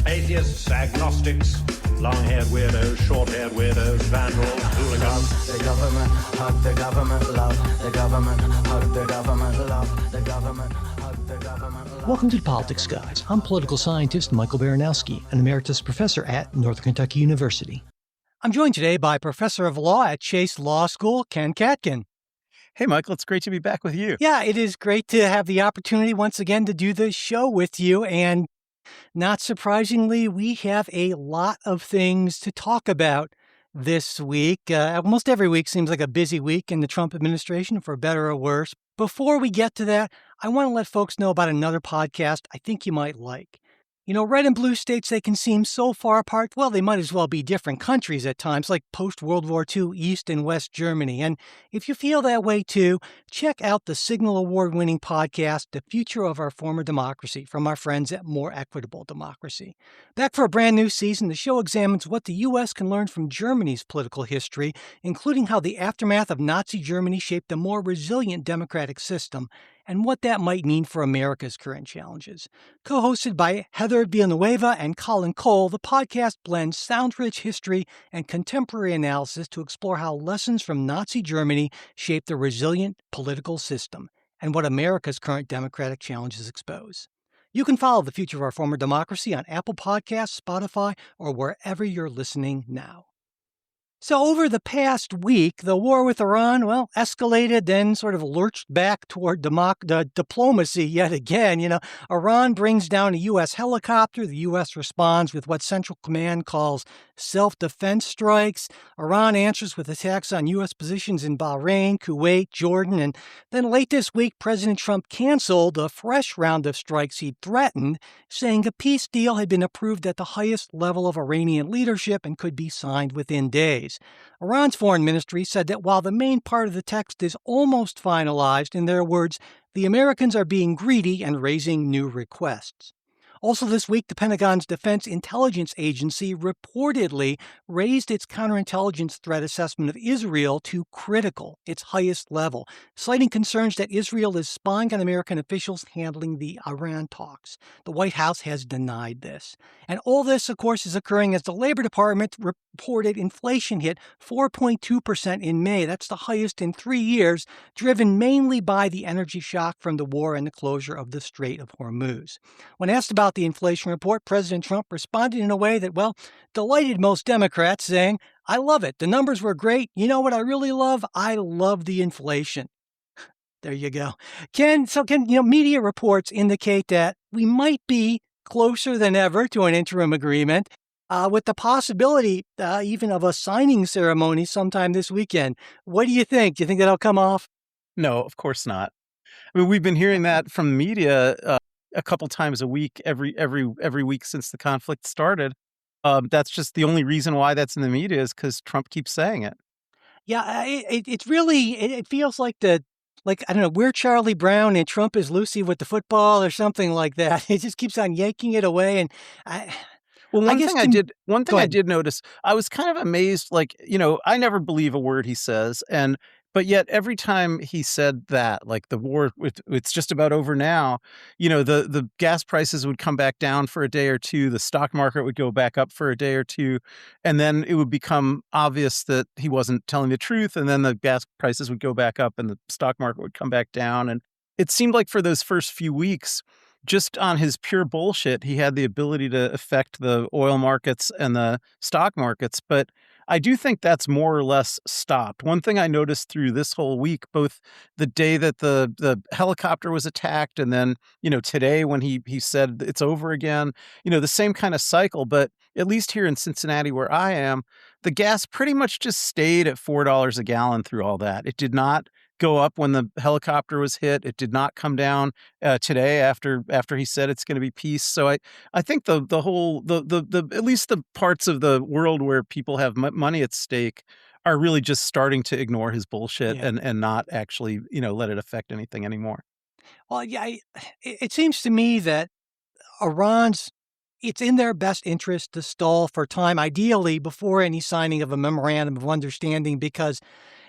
Atheists, agnostics, long-haired weirdos, short-haired weirdos, vandals, hooligans. The government, hug the government, love the government, hug the government, love the government, hug the government, love. Welcome to the Politics Guys. I'm political scientist Michael Baranowski, an emeritus professor at Northern Kentucky University. I'm joined today by Professor of Law at Chase Law School, Ken Katkin. Hey, Michael, it's great to be back with you. Yeah, it is great to have the opportunity once again to do this show with you. And not surprisingly, we have a lot of things to talk about this week. Almost every week seems like a busy week in the Trump administration, for better or worse. Before we get to that, I want to let folks know about another podcast I think you might like. You know, red and blue states, they can seem so far apart. Well, they might as well be different countries at times, like post-World War II East and West Germany. And if you feel that way too, check out the Signal Award-winning podcast, The Future of Our Former Democracy, from our friends at More Equitable Democracy. Back for a brand new season, the show examines what the U.S. can learn from Germany's political history, including how the aftermath of Nazi Germany shaped a more resilient democratic system, and what that might mean for America's current challenges. Co-hosted by Heather Villanueva and Colin Cole, the podcast blends sound-rich history and contemporary analysis to explore how lessons from Nazi Germany shape the resilient political system and what America's current democratic challenges expose. You can follow The Future of Our Former Democracy on Apple Podcasts, Spotify, or wherever you're listening now. So over the past week, the war with Iran, escalated, then sort of lurched back toward diplomacy yet again. You know, Iran brings down a U.S. helicopter. The U.S. responds with what Central Command calls self-defense strikes. Iran answers with attacks on U.S. positions in Bahrain, Kuwait, Jordan. And then late this week, President Trump canceled a fresh round of strikes he'd threatened, saying a peace deal had been approved at the highest level of Iranian leadership and could be signed within days. Iran's foreign ministry said that while the main part of the text is almost finalized, in their words, the Americans are being greedy and raising new requests. Also this week, the Pentagon's Defense Intelligence Agency reportedly raised its counterintelligence threat assessment of Israel to critical, its highest level, citing concerns that Israel is spying on American officials handling the Iran talks. The White House has denied this. And all this, of course, is occurring as the Labor Department reported inflation hit 4.2% in May. That's the highest in 3 years, driven mainly by the energy shock from the war and the closure of the Strait of Hormuz. When asked about the inflation report, President Trump responded in a way that, delighted most Democrats, saying, "I love it. The numbers were great. You know what I really love? I love the inflation." There you go. Ken, media reports indicate that we might be closer than ever to an interim agreement, with the possibility even of a signing ceremony sometime this weekend. What do you think? Do you think that'll come off? No, of course not. I mean, we've been hearing that from the media a couple times a week, every week since the conflict started. That's just the only reason why that's in the media is because Trump keeps saying it. Yeah, it's really, it feels like I don't know, we're Charlie Brown and Trump is Lucy with the football or something like that. It just keeps on yanking it away. And One thing I did notice, I was kind of amazed, I never believe a word he says. But yet every time he said that, like the war, it's just about over now, the gas prices would come back down for a day or two. The stock market would go back up for a day or two. And then it would become obvious that he wasn't telling the truth. And then the gas prices would go back up and the stock market would come back down. And it seemed like for those first few weeks, just on his pure bullshit, he had the ability to affect the oil markets and the stock markets. But I do think that's more or less stopped. One thing I noticed through this whole week, both the day that the helicopter was attacked and then, today when he said it's over again, the same kind of cycle. But at least here in Cincinnati where I am, the gas pretty much just stayed at $4 a gallon through all that. It did not go up when the helicopter was hit. It did not come down today after he said it's going to be peace. So I think the whole at least the parts of the world where people have money at stake are really just starting to ignore his bullshit and not actually let it affect anything anymore. Well, yeah, it seems to me that it's in their best interest to stall for time, ideally before any signing of a memorandum of understanding, because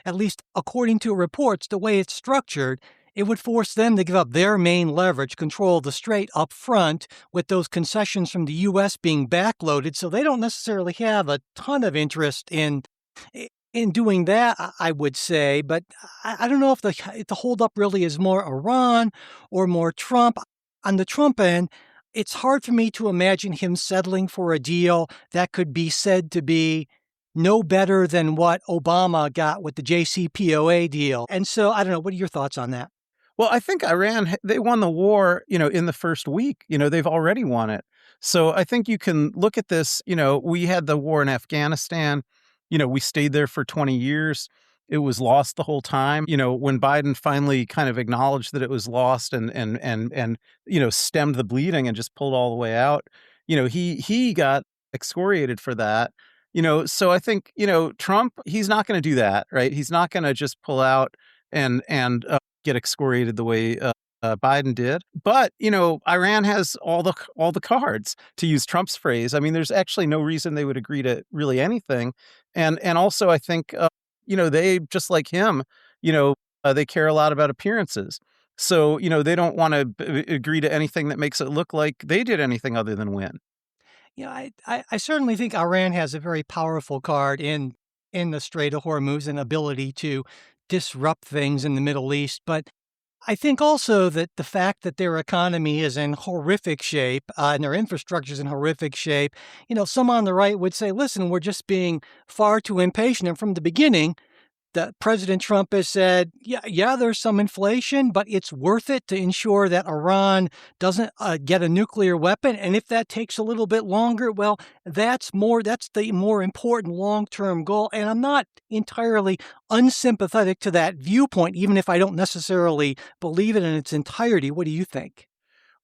at least according to reports, the way it's structured, it would force them to give up their main leverage, control of the strait up front, with those concessions from the U.S. being backloaded. So they don't necessarily have a ton of interest in doing that, I would say. But I don't know if the holdup really is more Iran or more Trump. On the Trump end, it's hard for me to imagine him settling for a deal that could be said to be no better than what Obama got with the JCPOA deal. And so, I don't know, what are your thoughts on that? Well, I think Iran, they won the war, in the first week. They've already won it. So I think you can look at this, we had the war in Afghanistan. We stayed there for 20 years. It was lost the whole time. When Biden finally kind of acknowledged that it was lost and stemmed the bleeding and just pulled all the way out, he got excoriated for that. So I think, Trump, he's not going to do that, right? He's not going to just pull out and get excoriated the way Biden did. But, Iran has all the cards, to use Trump's phrase. I mean, there's actually no reason they would agree to really anything. And also, I think, they, just like him, they care a lot about appearances. So, they don't want to agree to anything that makes it look like they did anything other than win. Yeah, I certainly think Iran has a very powerful card in the Strait of Hormuz and ability to disrupt things in the Middle East. But I think also that the fact that their economy is in horrific shape and their infrastructure is in horrific shape, some on the right would say, listen, we're just being far too impatient. And from the beginning, President Trump has said, yeah, there's some inflation, but it's worth it to ensure that Iran doesn't get a nuclear weapon. And if that takes a little bit longer, well, that's the more important long-term goal. And I'm not entirely unsympathetic to that viewpoint, even if I don't necessarily believe it in its entirety. What do you think?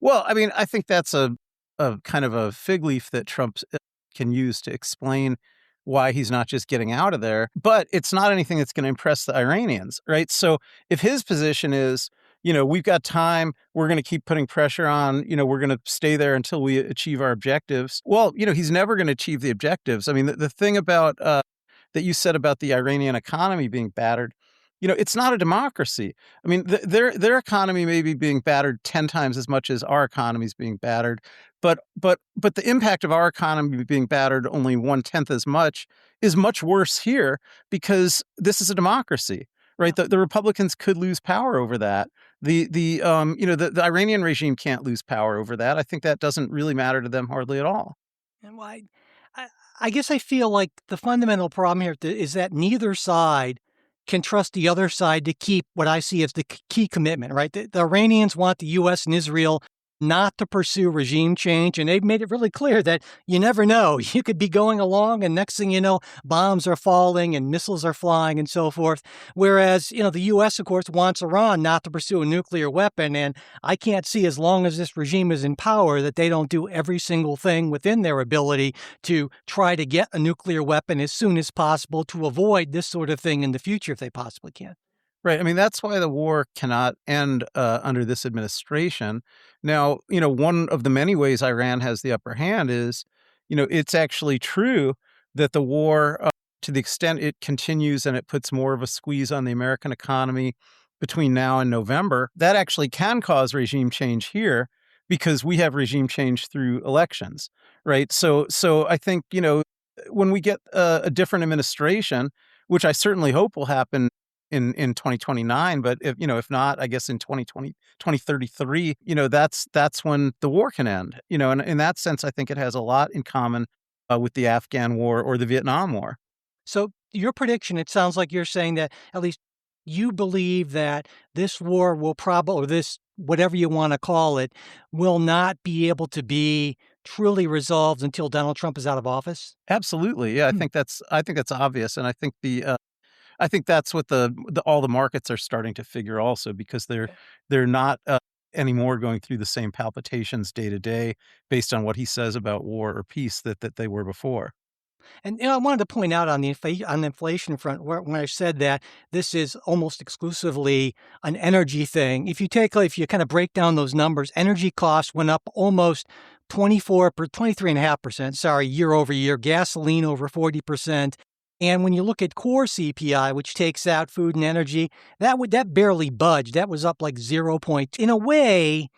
Well, I mean, I think that's a kind of a fig leaf that Trump can use to explain why he's not just getting out of there, but it's not anything that's going to impress the Iranians, right? So if his position is, we've got time, we're going to keep putting pressure on, we're going to stay there until we achieve our objectives. Well, he's never going to achieve the objectives. I mean, the thing about that you said about the Iranian economy being battered, it's not a democracy. I mean, their economy may be being battered 10 times as much as our economy is being battered, but the impact of our economy being battered only 1/10 as much is much worse here because this is a democracy, right? The Republicans could lose power over that. The Iranian regime can't lose power over that. I think that doesn't really matter to them hardly at all. And I guess I feel like the fundamental problem here is that neither side can trust the other side to keep what I see as the key commitment, right? The Iranians want the U.S. and Israel not to pursue regime change, and they've made it really clear that you never know. You could be going along, and next thing you know, bombs are falling and missiles are flying and so forth. Whereas, the U.S., of course, wants Iran not to pursue a nuclear weapon, and I can't see, as long as this regime is in power, that they don't do every single thing within their ability to try to get a nuclear weapon as soon as possible to avoid this sort of thing in the future if they possibly can. Right. I mean, that's why the war cannot end under this administration. Now, one of the many ways Iran has the upper hand is, it's actually true that the war, to the extent it continues and it puts more of a squeeze on the American economy between now and November, that actually can cause regime change here because we have regime change through elections, right? So I think, when we get a different administration, which I certainly hope will happen in 2029, but if not, I guess in 2033, that's when the war can end. And in that sense, I think it has a lot in common with the Afghan war or the Vietnam War. So your prediction, it sounds like you're saying that at least you believe that this war will probably, or this, whatever you want to call it, will not be able to be truly resolved until Donald Trump is out of office? Absolutely. Yeah, I think that's obvious. And I think I think that's what all the markets are starting to figure also, because they're not anymore going through the same palpitations day to day based on what he says about war or peace that they were before. And I wanted to point out on the inflation front, when I said that this is almost exclusively an energy thing. If you kind of break down those numbers, energy costs went up almost 23.5%, year over year. Gasoline over 40%. And when you look at core CPI, which takes out food and energy, that barely budged. That was up like 0. In a way,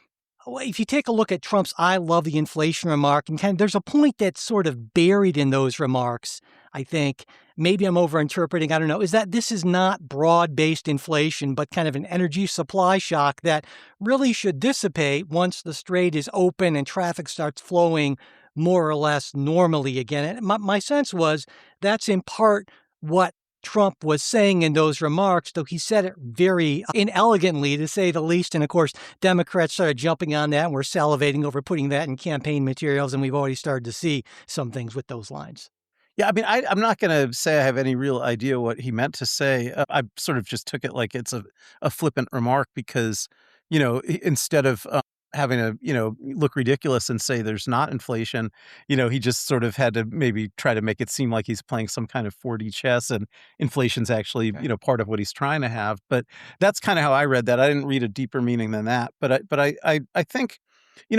if you take a look at Trump's "I love the inflation" remark, and there's a point that's sort of buried in those remarks, I think. Maybe I'm overinterpreting, I don't know, is that this is not broad-based inflation, but kind of an energy supply shock that really should dissipate once the strait is open and traffic starts flowing more or less normally again. And my sense was that's in part what Trump was saying in those remarks, though he said it very inelegantly, to say the least. And of course, Democrats started jumping on that and were salivating over putting that in campaign materials. And we've already started to see some things with those lines. Yeah, I mean, I'm not going to say I have any real idea what he meant to say. I sort of just took it like it's a flippant remark because, instead of having to, look ridiculous and say there's not inflation, he just sort of had to maybe try to make it seem like he's playing some kind of 4D chess and inflation's actually, part of what he's trying to have. But that's kind of how I read that. I didn't read a deeper meaning than that. But I think,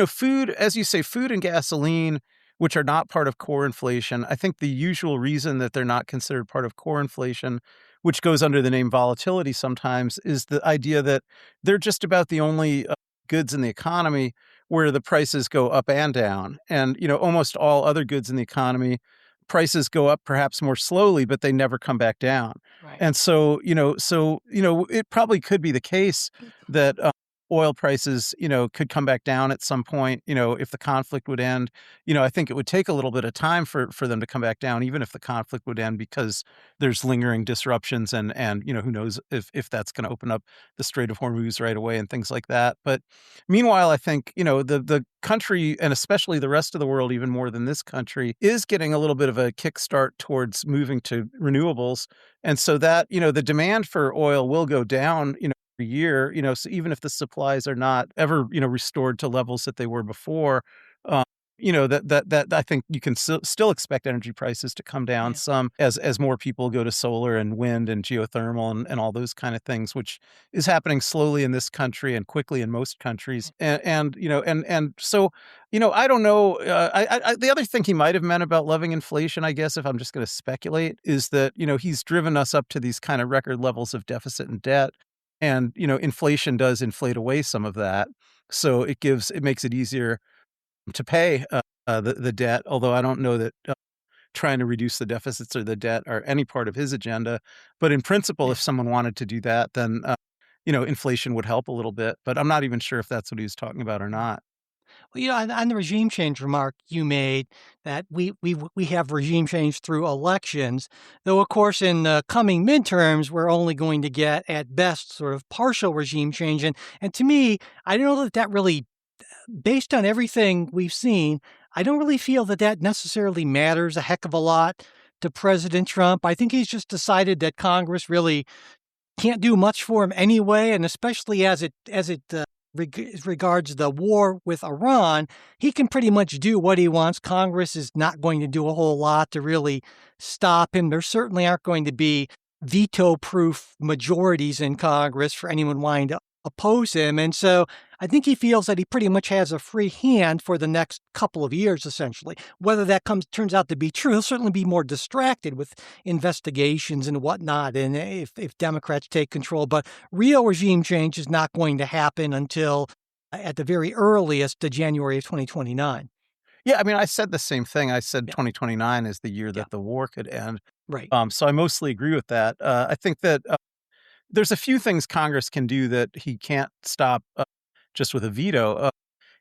food, as you say, food and gasoline, which are not part of core inflation. I think the usual reason that they're not considered part of core inflation, which goes under the name volatility sometimes, is the idea that they're just about the only goods in the economy where the prices go up and down. And, almost all other goods in the economy, prices go up perhaps more slowly, but they never come back down. Right. And so, it probably could be the case that oil prices, could come back down at some point, if the conflict would end. I think it would take a little bit of time for them to come back down, even if the conflict would end, because there's lingering disruptions and who knows if that's going to open up the Strait of Hormuz right away and things like that. But meanwhile, I think, the country, and especially the rest of the world, even more than this country, is getting a little bit of a kickstart towards moving to renewables. And so that, the demand for oil will go down, year, so even if the supplies are not ever, restored to levels that they were before, that I think you can still expect energy prices to come down some as more people go to solar and wind and geothermal and all those kind of things, which is happening slowly in this country and quickly in most countries. And so, I don't know. The other thing he might have meant about loving inflation, I guess, if I'm just going to speculate, is that, he's driven us up to these kind of record levels of deficit and debt. And, inflation does inflate away some of that. So it makes it easier to pay the debt, although I don't know that trying to reduce the deficits or the debt are any part of his agenda. But in principle, if someone wanted to do that, then, inflation would help a little bit. But I'm not even sure if that's what he was talking about or not. Well, on the regime change remark you made, that we have regime change through elections, though, of course, in the coming midterms, we're only going to get, at best, sort of partial regime change. And to me, I don't know that really, based on everything we've seen, I don't really feel that necessarily matters a heck of a lot to President Trump. I think he's just decided that Congress really can't do much for him anyway, and especially as it regards the war with Iran, he can pretty much do what he wants. Congress is not going to do a whole lot to really stop him. There certainly aren't going to be veto-proof majorities in Congress for anyone wanting to oppose him. And so I think he feels that he pretty much has a free hand for the next couple of years, essentially. Whether that turns out to be true, he'll certainly be more distracted with investigations and whatnot, and if Democrats take control. But real regime change is not going to happen until, at the very earliest, January of 2029. Yeah, I mean, I said the same thing. I said 2029 is the year that the war could end. Right. So I mostly agree with that. I think that there's a few things Congress can do that he can't stop just with a veto.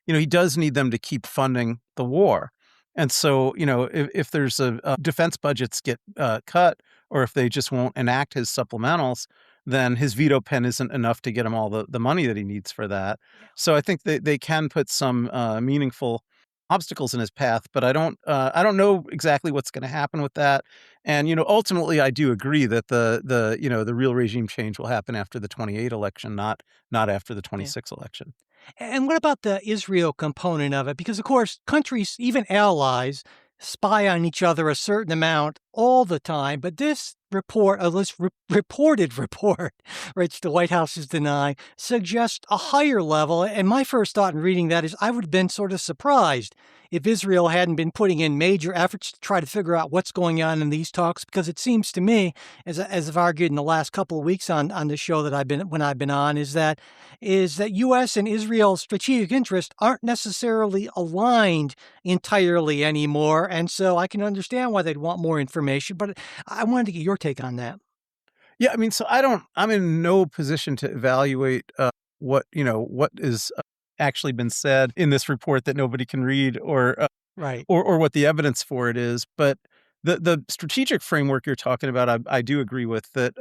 He does need them to keep funding the war. And so, if there's defense budgets get cut, or if they just won't enact his supplementals, then his veto pen isn't enough to get him all the money that he needs for that. Yeah. So I think they can put some meaningful obstacles in his path, but I don't know exactly what's going to happen with that. And, ultimately I do agree that the real regime change will happen after the 28 election, not after the 26 election. And what about the Israel component of it? Because, of course, countries, even allies, spy on each other a certain amount all the time, but this report, reported report, which the White House is denying, suggests a higher level. And my first thought in reading that is I would have been sort of surprised if Israel hadn't been putting in major efforts to try to figure out what's going on in these talks, because it seems to me, as I've argued in the last couple of weeks on the show that I've been on, is that U.S. and Israel's strategic interests aren't necessarily aligned entirely anymore. And so I can understand why they'd want more information, but I wanted to get your take on that. Yeah, I mean, so I'm in no position to evaluate what is actually been said in this report that nobody can read, or right, or what the evidence for it is. But the strategic framework you're talking about, I do agree with that.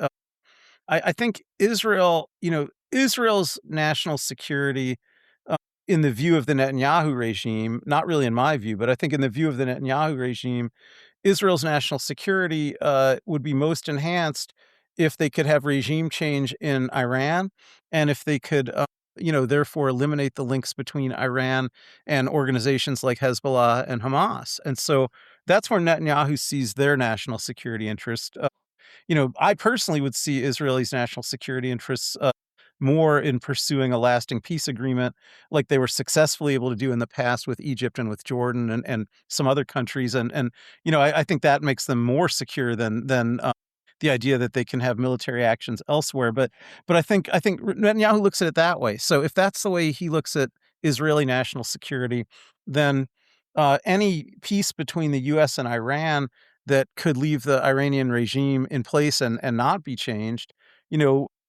I think Israel's national security, in the view of the Netanyahu regime, not really in my view, but I think in the view of the Netanyahu regime, Israel's national security would be most enhanced if they could have regime change in Iran, and if they could, therefore eliminate the links between Iran and organizations like Hezbollah and Hamas. And so that's where Netanyahu sees their national security interest. I personally would see Israel's national security interests more in pursuing a lasting peace agreement, like they were successfully able to do in the past with Egypt and with Jordan and some other countries. And I think that makes them more secure than the idea that they can have military actions elsewhere. But I think Netanyahu looks at it that way. So if that's the way he looks at Israeli national security, then any peace between the U.S. and Iran that could leave the Iranian regime in place and not be changed,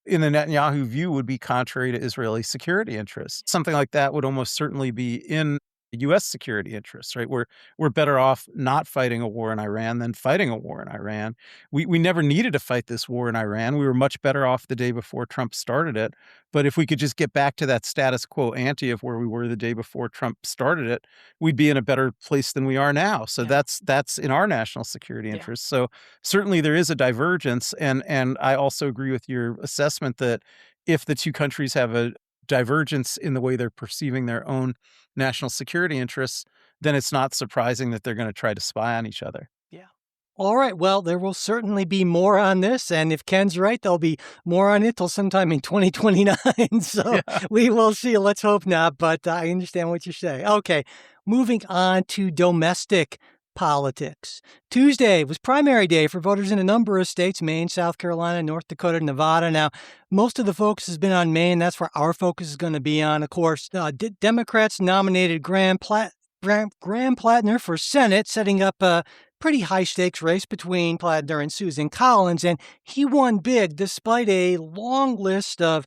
in the Netanyahu view, would be contrary to Israeli security interests. Something like that would almost certainly be in U.S. security interests, right? We're better off not fighting a war in Iran than fighting a war in Iran. We never needed to fight this war in Iran. We were much better off the day before Trump started it. But if we could just get back to that status quo ante of where we were the day before Trump started it, we'd be in a better place than we are now. So that's in our national security interests. So certainly there is a divergence, and I also agree with your assessment that if the two countries have a divergence in the way they're perceiving their own national security interests, then it's not surprising that they're going to try to spy on each other. Yeah. All right. Well, there will certainly be more on this. And if Ken's right, there'll be more on it till sometime in 2029. So we will see. Let's hope not. But I understand what you're saying. Okay. Moving on to domestic politics. Tuesday was primary day for voters in a number of states: Maine, South Carolina, North Dakota, Nevada. Now, most of the focus has been on Maine. That's where our focus is going to be on. Of course, Democrats nominated Graham Platner for Senate, setting up a pretty high-stakes race between Platner and Susan Collins, and he won big despite a long list of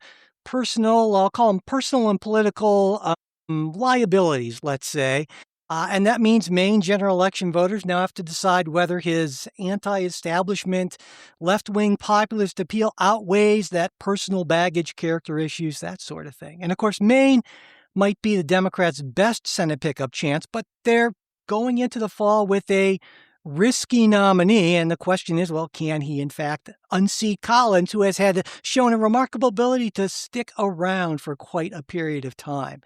I'll call them personal and political liabilities, let's say. And that means Maine general election voters now have to decide whether his anti-establishment, left-wing populist appeal outweighs that personal baggage, character issues, that sort of thing. And of course, Maine might be the Democrats' best Senate pickup chance, but they're going into the fall with a risky nominee. And the question is, well, can he in fact unseat Collins, who has shown a remarkable ability to stick around for quite a period of time?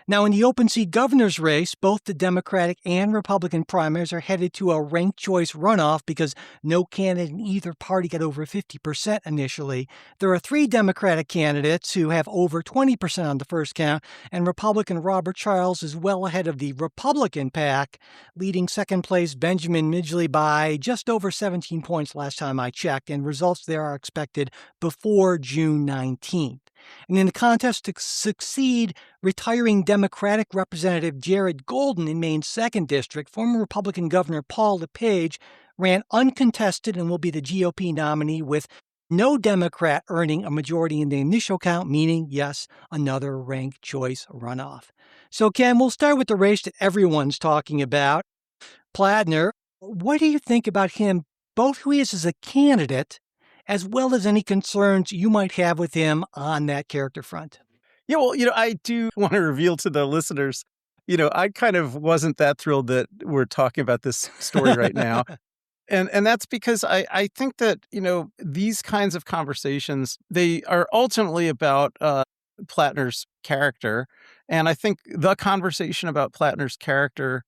Now, in the open seat governor's race, both the Democratic and Republican primaries are headed to a ranked choice runoff because no candidate in either party got over 50% initially. There are 3 Democratic candidates who have over 20% on the first count, and Republican Robert Charles is well ahead of the Republican pack, leading second place Benjamin Midgley by just over 17 points last time I checked, and results there are expected before June 19th. And in the contest to succeed retiring Democratic Representative Jared Golden in Maine's 2nd District, former Republican Governor Paul LePage ran uncontested and will be the GOP nominee, with no Democrat earning a majority in the initial count, meaning, yes, another ranked choice runoff. So, Ken, we'll start with the race that everyone's talking about, Platner. What do you think about him, both who he is as a candidate, as well as any concerns you might have with him on that character front? Yeah, well, I do want to reveal to the listeners, I kind of wasn't that thrilled that we're talking about this story right now. And that's because I think that, these kinds of conversations, they are ultimately about Platner's character. And I think the conversation about Platner's character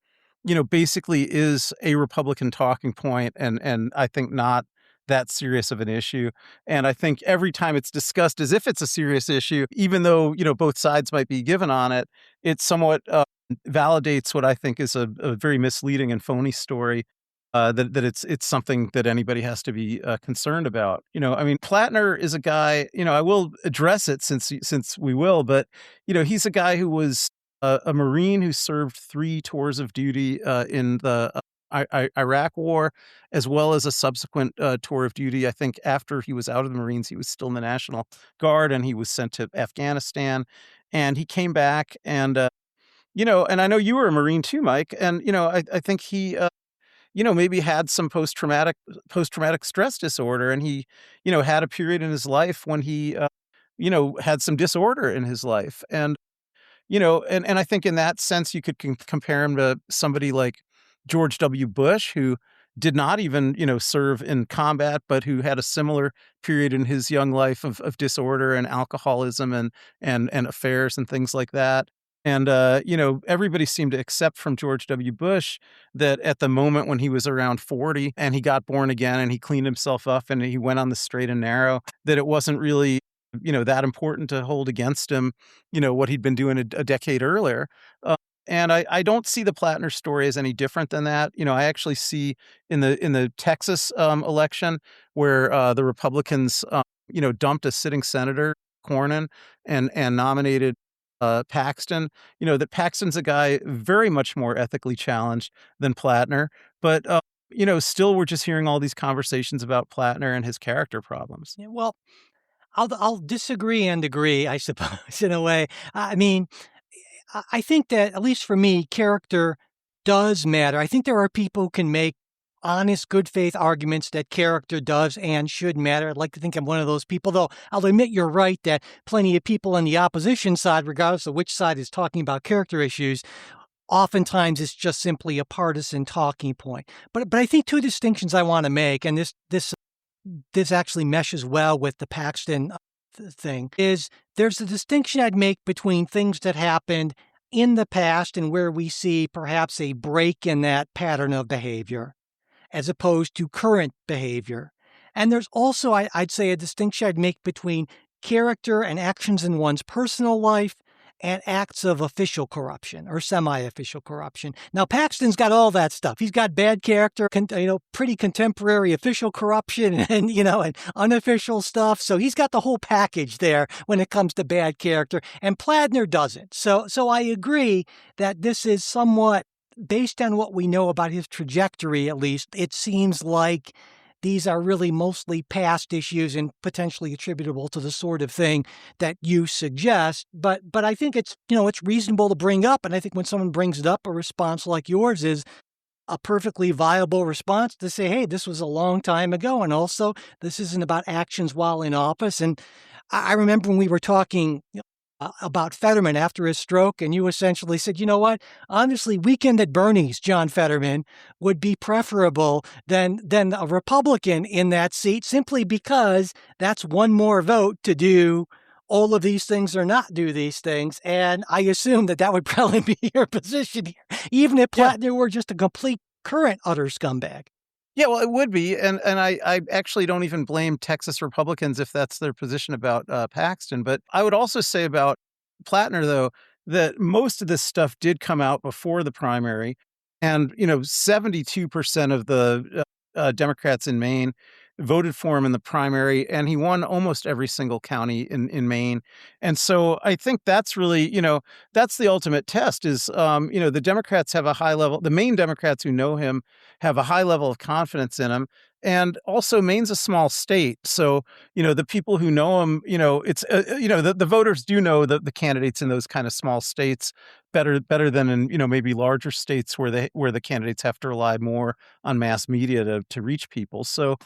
basically is a Republican talking point, and I think not that serious of an issue. And I think every time it's discussed as if it's a serious issue, even though, both sides might be given on it, it somewhat validates what I think is a very misleading and phony story. That it's something that anybody has to be concerned about. I mean, Platner is a guy. I will address it since we will, but he's a guy who was a Marine who served 3 tours of duty in the Iraq War, as well as a subsequent tour of duty. I think after he was out of the Marines, he was still in the National Guard, and he was sent to Afghanistan. And he came back, and and I know you were a Marine too, Mike. And I think he maybe had some post-traumatic stress disorder, and he had a period in his life when he had some disorder in his life. And and I think in that sense, you could compare him to somebody like George W. Bush, who did not even, serve in combat, but who had a similar period in his young life of disorder and alcoholism and affairs and things like that. And, everybody seemed to accept from George W. Bush that at the moment when he was around 40 and he got born again and he cleaned himself up and he went on the straight and narrow, that it wasn't really that important to hold against him, what he'd been doing a decade earlier. And I don't see the Platner story as any different than that. I actually see in the Texas election where the Republicans, dumped a sitting senator, Cornyn, and nominated Paxton. That Paxton's a guy very much more ethically challenged than Platner, but still we're just hearing all these conversations about Platner and his character problems. Yeah, well, I'll disagree and agree, I suppose, in a way. I mean, I think that, at least for me, character does matter. I think there are people who can make honest, good faith arguments that character does and should matter. I'd like to think I'm one of those people, though I'll admit you're right that plenty of people on the opposition side, regardless of which side is talking about character issues, oftentimes it's just simply a partisan talking point. But I think 2 distinctions I want to make, and this actually meshes well with the Paxton thing, is there's a distinction I'd make between things that happened in the past and where we see perhaps a break in that pattern of behavior, as opposed to current behavior. And there's also, I'd say, a distinction I'd make between character and actions in one's personal life and acts of official corruption or semi-official corruption. Now, Paxton's got all that stuff. He's got bad character, pretty contemporary official corruption and unofficial stuff. So he's got the whole package there when it comes to bad character, and Platner doesn't. So I agree that this is somewhat, based on what we know about his trajectory, at least, it seems like these are really mostly past issues and potentially attributable to the sort of thing that you suggest. But I think it's reasonable to bring up. And I think when someone brings it up, a response like yours is a perfectly viable response to say, hey, this was a long time ago. And also, this isn't about actions while in office. And I remember when we were talking about Fetterman after his stroke, and you essentially said, you know what, honestly, Weekend at Bernie's John Fetterman would be preferable than a Republican in that seat, simply because that's one more vote to do all of these things or not do these things. And I assume that would probably be your position here, even if Platner were just a complete current utter scumbag. Yeah, well, it would be. And I actually don't even blame Texas Republicans if that's their position about Paxton. But I would also say about Platner, though, that most of this stuff did come out before the primary. And, 72% of the Democrats in Maine voted for him in the primary, and he won almost every single county in Maine. And so I think that's really, that's the ultimate test is, the Democrats have a high level, the Maine Democrats who know him have a high level of confidence in him. And also Maine's a small state. So, the people who know him, it's, the voters do know the candidates in those kind of small states better than in, maybe larger states where the candidates have to rely more on mass media to reach people. So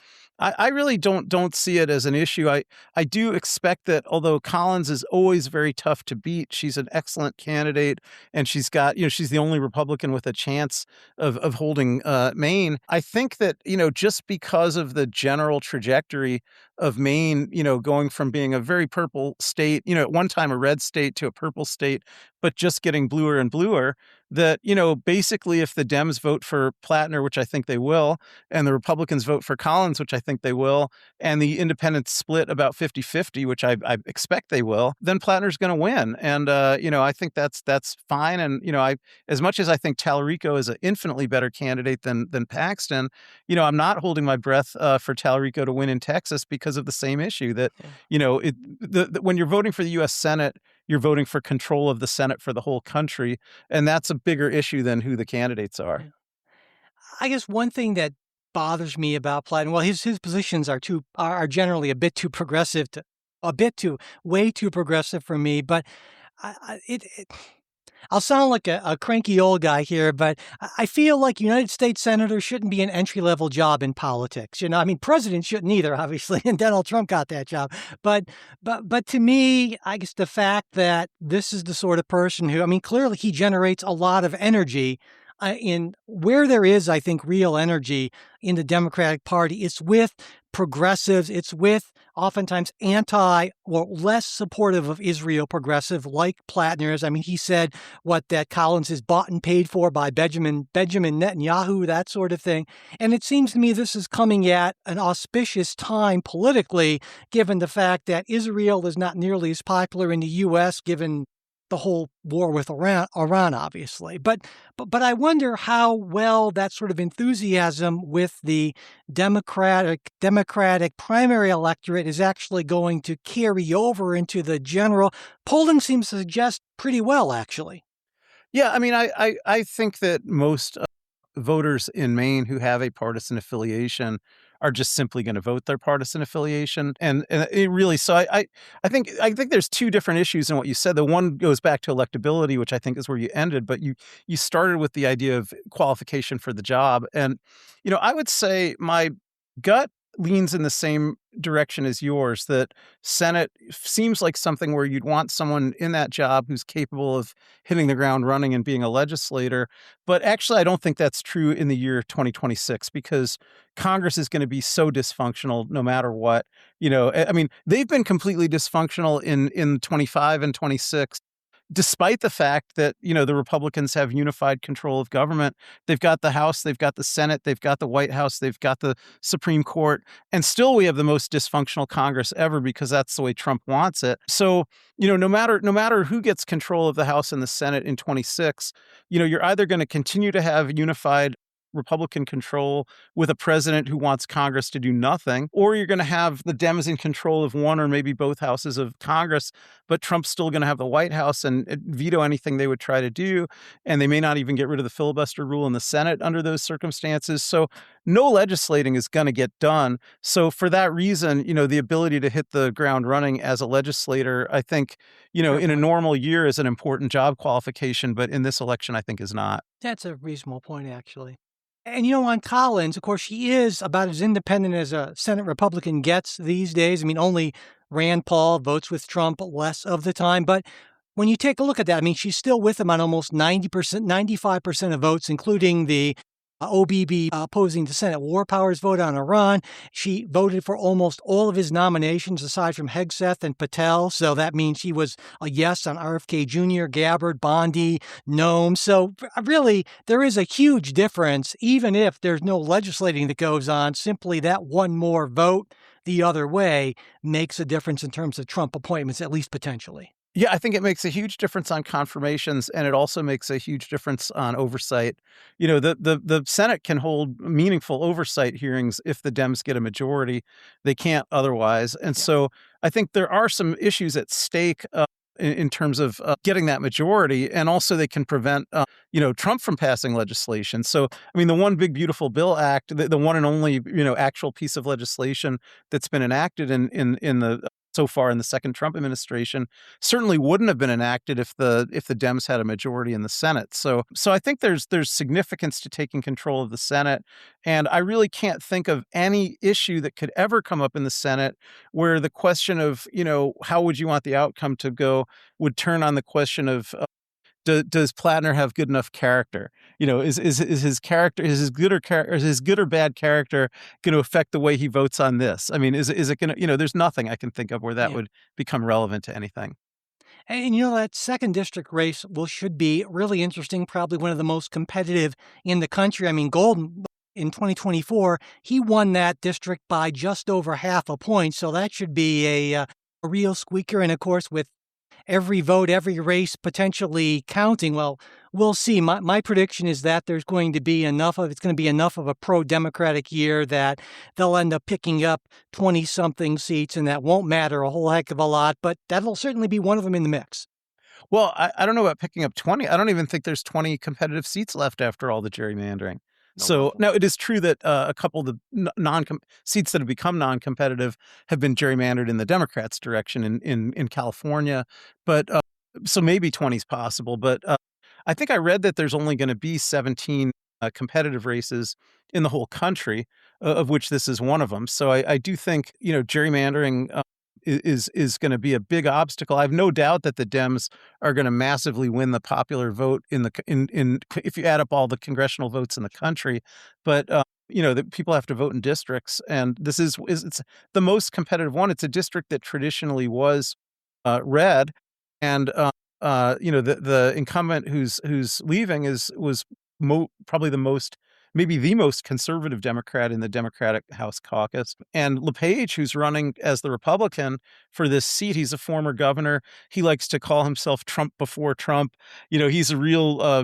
I really don't see it as an issue. I do expect that although Collins is always very tough to beat, she's an excellent candidate, and she's got, she's the only Republican with a chance of holding Maine. I think that, just because of the general trajectory of Maine, going from being a very purple state, at one time a red state to a purple state but just getting bluer and bluer, that, basically if the Dems vote for Platner, which I think they will, and the Republicans vote for Collins, which I think they will, and the independents split about 50-50, which I expect they will, then Platner's going to win. And, I think that's fine. And, as much as I think Tallarico is an infinitely better candidate than Paxton, I'm not holding my breath for Tallarico to win in Texas because of the same issue that, when you're voting for the U.S. Senate, you're voting for control of the Senate for the whole country. And that's a bigger issue than who the candidates are. Yeah. I guess one thing that bothers me about Platner, well, his positions are generally a bit too progressive, way too progressive for me. But I'll sound like a cranky old guy here, but I feel like United States senator shouldn't be an entry-level job in politics. President shouldn't either, obviously, and Donald Trump got that job. But to me, I guess the fact that this is the sort of person who, clearly he generates a lot of energy. In where there is, I think, real energy in the Democratic Party, it's with progressives, it's with oftentimes anti or less supportive of Israel progressive like Platner's. He said that Collins is bought and paid for by Benjamin Netanyahu, that sort of thing. And it seems to me this is coming at an auspicious time politically, given the fact that Israel is not nearly as popular in the U.S., given the whole war with Iran, obviously. But I wonder how well that sort of enthusiasm with the Democratic primary electorate is actually going to carry over into the general. Polling seems to suggest pretty well, actually. Yeah, I think that most voters in Maine who have a partisan affiliation are just simply going to vote their partisan affiliation. And it really, so I think there's two different issues in what you said. The one goes back to electability, which I think is where you ended, but you started with the idea of qualification for the job. And, I would say my gut leans in the same direction as yours, that Senate seems like something where you'd want someone in that job who's capable of hitting the ground running and being a legislator. But actually, I don't think that's true in the year 2026, because Congress is going to be so dysfunctional no matter what. They've been completely dysfunctional in 25 and 26. Despite the fact that, the Republicans have unified control of government. They've got the House, they've got the Senate, they've got the White House, they've got the Supreme Court, and still we have the most dysfunctional Congress ever, because that's the way Trump wants it. So, no matter who gets control of the House and the Senate in 26, you're either going to continue to have unified Republican control with a president who wants Congress to do nothing, or you're going to have the Dems in control of one or maybe both houses of Congress, but Trump's still going to have the White House and veto anything they would try to do. And they may not even get rid of the filibuster rule in the Senate under those circumstances. So no legislating is going to get done. So for that reason, the ability to hit the ground running as a legislator, I think, in a normal year is an important job qualification, but in this election, I think is not. That's a reasonable point, actually. And, on Collins, of course, she is about as independent as a Senate Republican gets these days. Only Rand Paul votes with Trump less of the time. But when you take a look at that, she's still with him on almost 90%, 95% of votes, including the OBB opposing the Senate War Powers vote on Iran. She voted for almost all of his nominations aside from Hegseth and Patel. So that means she was a yes on RFK Jr., Gabbard, Bondi, Noem. So really, there is a huge difference, even if there's no legislating that goes on. Simply that one more vote the other way makes a difference in terms of Trump appointments, at least potentially. Yeah, I think it makes a huge difference on confirmations, and it also makes a huge difference on oversight. The Senate can hold meaningful oversight hearings if the Dems get a majority. They can't otherwise. And so I think there are some issues at stake in terms of getting that majority, and also they can prevent, Trump from passing legislation. So, the One Big Beautiful Bill Act, the one and only, actual piece of legislation that's been enacted in the so far in the second Trump administration, certainly wouldn't have been enacted if the Dems had a majority in the Senate. So I think there's significance to taking control of the Senate, and I really can't think of any issue that could ever come up in the Senate where the question of how would you want the outcome to go would turn on the question of does Platner have good enough character? Is his character, is his good or bad character going to affect the way he votes on this? Is it going to, there's nothing I can think of where that would become relevant to anything. And that second district race should be really interesting, probably one of the most competitive in the country. I mean, Golden in 2024, he won that district by just over half a point, so that should be a real squeaker. And of course, with every vote, every race potentially counting, well, we'll see. My prediction is that there's going to be enough of a pro-democratic year that they'll end up picking up 20-something seats, and that won't matter a whole heck of a lot, but that'll certainly be one of them in the mix. Well, I don't know about picking up 20. I don't even think there's 20 competitive seats left after all the gerrymandering. So now it is true that a couple of the seats that have become non-competitive have been gerrymandered in the Democrats' direction in California, but so maybe 20 is possible. But I think I read that there's only going to be 17 competitive races in the whole country, of which this is one of them. So I do think gerrymandering is going to be a big obstacle. I have no doubt that the Dems are going to massively win the popular vote in if you add up all the congressional votes in the country. But the people have to vote in districts, and this it's the most competitive one. It's a district that traditionally was red, and the incumbent who's leaving was probably maybe the most conservative Democrat in the Democratic House caucus. And LePage, who's running as the Republican for this seat, he's a former governor. He likes to call himself Trump before Trump. He's a real,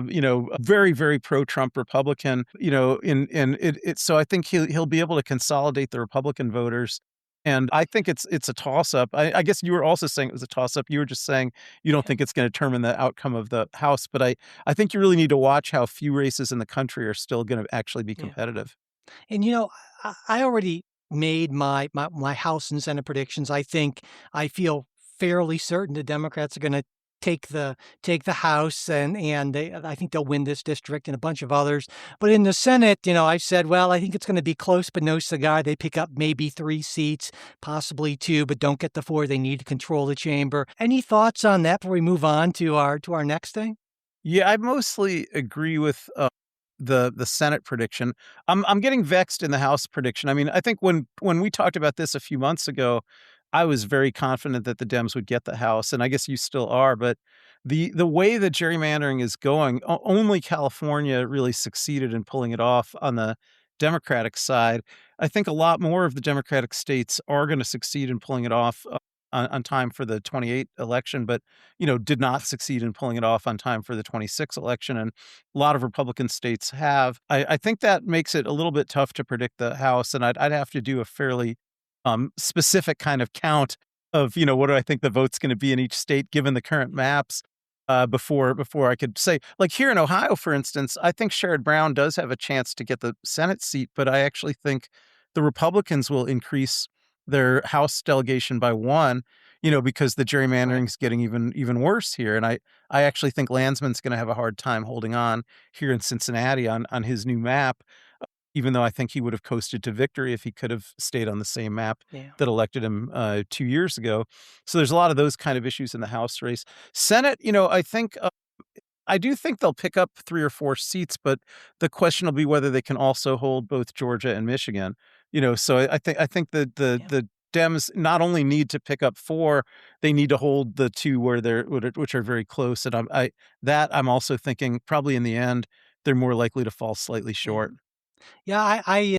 very, very pro-Trump Republican. So I think he'll be able to consolidate the Republican voters. And I think it's a toss-up. I guess you were also saying it was a toss-up. You were just saying you don't think it's going to determine the outcome of the House. But I think you really need to watch how few races in the country are still going to actually be competitive. And I already made my House and Senate predictions. I feel fairly certain the Democrats are going to take the House, and I think they'll win this district and a bunch of others. But in the Senate, I've said, well, I think it's going to be close, but no cigar. They pick up maybe 3 seats, possibly 2, but don't get the 4 they need to control the chamber. Any thoughts on that before we move on to our next thing? Yeah, I mostly agree with the Senate prediction. I'm getting vexed in the House prediction. I mean, I think when we talked about this a few months ago, I was very confident that the Dems would get the House, and I guess you still are. But the way that gerrymandering is going, only California really succeeded in pulling it off on the Democratic side. I think a lot more of the Democratic states are going to succeed in pulling it off on time for the 28 election, but did not succeed in pulling it off on time for the 26 election. And a lot of Republican states have. I think that makes it a little bit tough to predict the House, and I'd have to do a fairly specific kind of count of, what do I think the vote's going to be in each state, given the current maps, before I could say, like here in Ohio, for instance, I think Sherrod Brown does have a chance to get the Senate seat, but I actually think the Republicans will increase their House delegation by 1, because the gerrymandering is getting even worse here. And I actually think Landsman's going to have a hard time holding on here in Cincinnati on his new map, even though I think he would have coasted to victory if he could have stayed on the same map that elected him 2 years ago. So there's a lot of those kind of issues in the House race. Senate, I do think they'll pick up 3 or 4 seats, but the question will be whether they can also hold both Georgia and Michigan. So I think that the Dems not only need to pick up 4, they need to hold the 2 which are very close. And I'm also thinking probably in the end they're more likely to fall slightly short. Yeah, I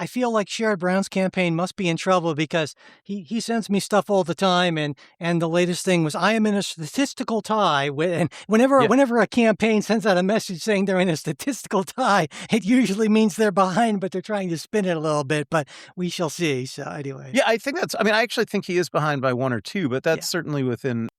feel like Sherrod Brown's campaign must be in trouble because he sends me stuff all the time, and the latest thing was I am in a statistical tie. And whenever a campaign sends out a message saying they're in a statistical tie, it usually means they're behind, but they're trying to spin it a little bit. But we shall see. So anyway, yeah, I actually think he is behind by 1 or 2, but that's certainly within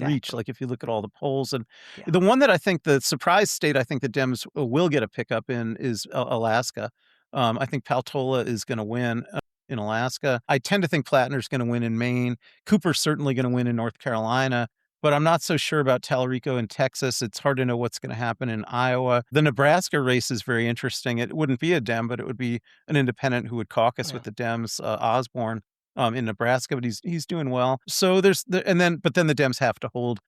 reach. Like if you look at all the polls, and the one that I think the surprise state I think the Dems will get a pickup in is Alaska. I think Paltola is going to win in Alaska. I tend to think Platner's going to win in Maine. Cooper's certainly going to win in North Carolina, but I'm not so sure about Tallarico in Texas. It's hard to know what's going to happen in Iowa. The Nebraska race is very interesting. It wouldn't be a Dem, but it would be an independent who would caucus with the Dems, Osborne. In Nebraska, but he's doing well. So but then the Dems have to hold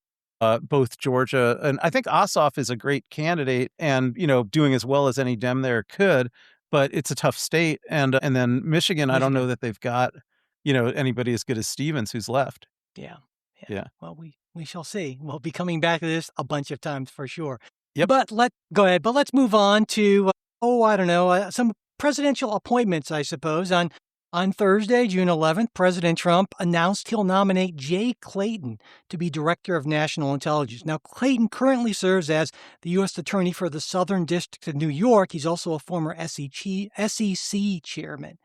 both Georgia, and I think Ossoff is a great candidate, and doing as well as any Dem there could, but it's a tough state. And then Michigan, I don't know that they've got anybody as good as Stevens who's left. Yeah. Yeah. Well, We shall see. We'll be coming back to this a bunch of times for sure. Yep. But go ahead. But let's move on to, I don't know, some presidential appointments, I suppose. On Thursday, June 11th, President Trump announced he'll nominate Jay Clayton to be Director of National Intelligence. Now, Clayton currently serves as the U.S. Attorney for the Southern District of New York. He's also a former SEC chairman.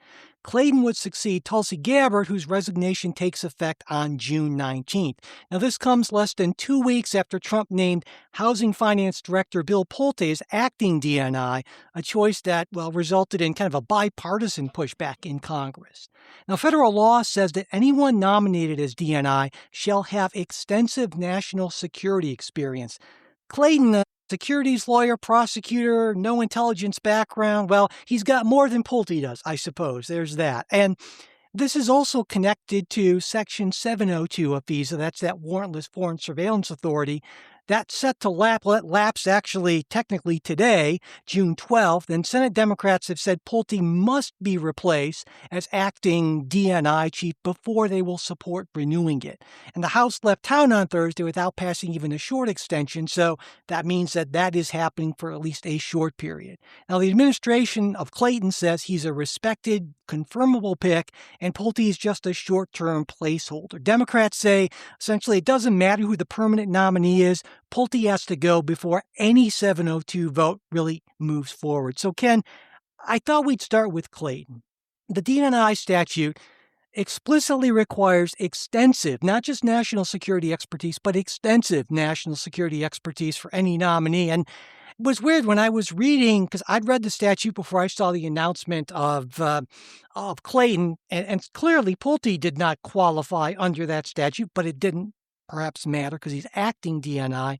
Clayton would succeed Tulsi Gabbard, whose resignation takes effect on June 19th. Now, this comes less than 2 weeks after Trump named Housing Finance Director Bill Pulte as acting DNI, a choice that, resulted in kind of a bipartisan pushback in Congress. Now, federal law says that anyone nominated as DNI shall have extensive national security experience. Clayton, securities lawyer, prosecutor, no intelligence background. Well, he's got more than Pulte does, I suppose. There's that. And this is also connected to Section 702 of FISA. That's that warrantless foreign surveillance authority. That's set to lapse actually technically today, June 12th, and Senate Democrats have said Pulte must be replaced as acting DNI chief before they will support renewing it. And the House left town on Thursday without passing even a short extension, so that means that is happening for at least a short period. Now, the administration of Clayton says he's a respected, confirmable pick, and Pulte is just a short-term placeholder. Democrats say essentially it doesn't matter who the permanent nominee is. Pulte has to go before any 702 vote really moves forward. So, Ken, I thought we'd start with Clayton. The DNI statute explicitly requires extensive, not just national security expertise, but extensive national security expertise for any nominee. And it was weird when I was reading, because I'd read the statute before I saw the announcement of Clayton, and clearly Pulte did not qualify under that statute, but it didn't perhaps matter because he's acting DNI.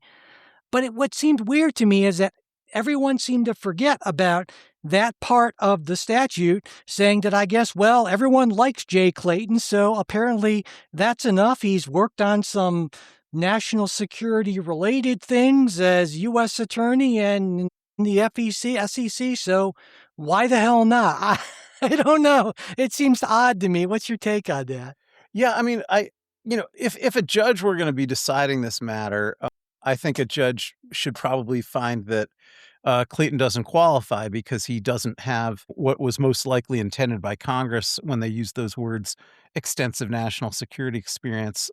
But what seemed weird to me is that everyone seemed to forget about that part of the statute, saying that I guess, everyone likes Jay Clayton, so apparently that's enough. He's worked on some national security related things as U.S. Attorney and the SEC, so why the hell not? I don't know. It seems odd to me. What's your take on that? Yeah, I mean, if a judge were going to be deciding this matter, I think a judge should probably find that Clayton doesn't qualify because he doesn't have what was most likely intended by Congress when they used those words, extensive national security experience.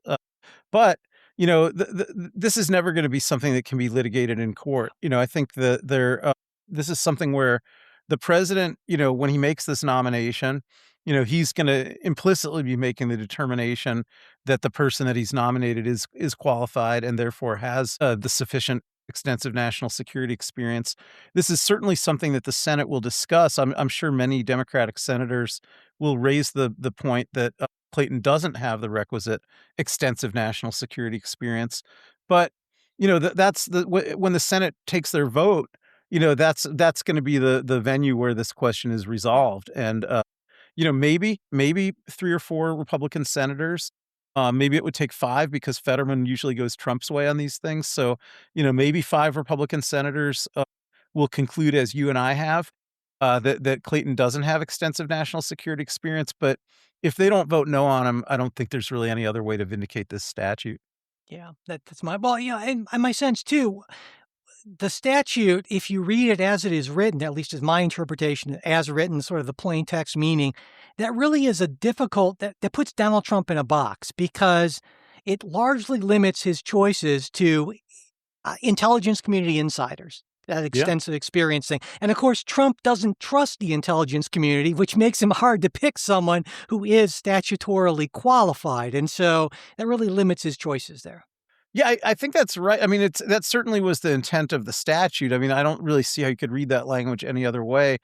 But this is never going to be something that can be litigated in court. I think that this is something where the president, when he makes this nomination, he's going to implicitly be making the determination that the person that he's nominated is qualified and therefore has the sufficient extensive national security experience. This is certainly something that the Senate will discuss. I'm sure many Democratic senators will raise the point that Clayton doesn't have the requisite extensive national security experience. But that's when the Senate takes their vote, that's going to be the venue where this question is resolved. And maybe 3 or 4 Republican senators. Maybe it would take 5 because Fetterman usually goes Trump's way on these things. So, maybe 5 Republican senators will conclude, as you and I have, that Clayton doesn't have extensive national security experience. But if they don't vote no on him, I don't think there's really any other way to vindicate this statute. Yeah, that's my and my sense too. The statute, if you read it as it is written, at least is my interpretation, as written, sort of the plain text meaning, that really is that puts Donald Trump in a box because it largely limits his choices to intelligence community insiders, that extensive experience thing. And of course, Trump doesn't trust the intelligence community, which makes him hard to pick someone who is statutorily qualified. And so that really limits his choices there. Yeah, I think that's right. I mean, that certainly was the intent of the statute. I mean, I don't really see how you could read that language any other way.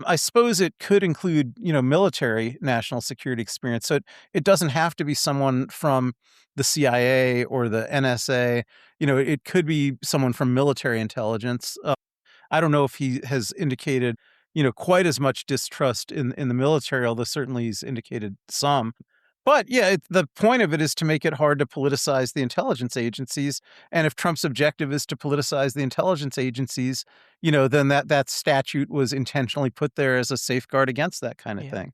I suppose it could include, military national security experience. So it doesn't have to be someone from the CIA or the NSA. It could be someone from military intelligence. I don't know if he has indicated, quite as much distrust in the military, although certainly he's indicated some. But yeah, the point of it is to make it hard to politicize the intelligence agencies. And if Trump's objective is to politicize the intelligence agencies, then that statute was intentionally put there as a safeguard against that kind of thing.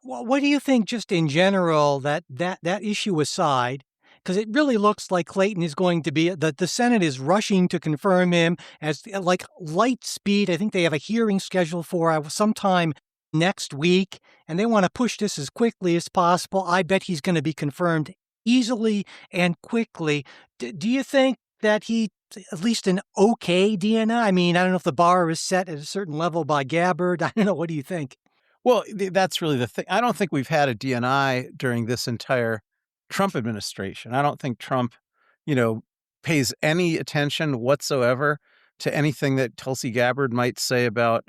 Well, what do you think, just in general, that issue aside? because it really looks like Clayton is going to be the Senate is rushing to confirm him as like light speed. I think they have a hearing scheduled for sometime next week, and they want to push this as quickly as possible. I bet he's going to be confirmed easily and quickly. Do you think that he at least an okay DNI? I mean, I don't know if the bar is set at a certain level by Gabbard. I don't know. What do you think? Well, that's really the thing. I don't think we've had a DNI during this entire Trump administration. I don't think Trump, pays any attention whatsoever to anything that Tulsi Gabbard might say about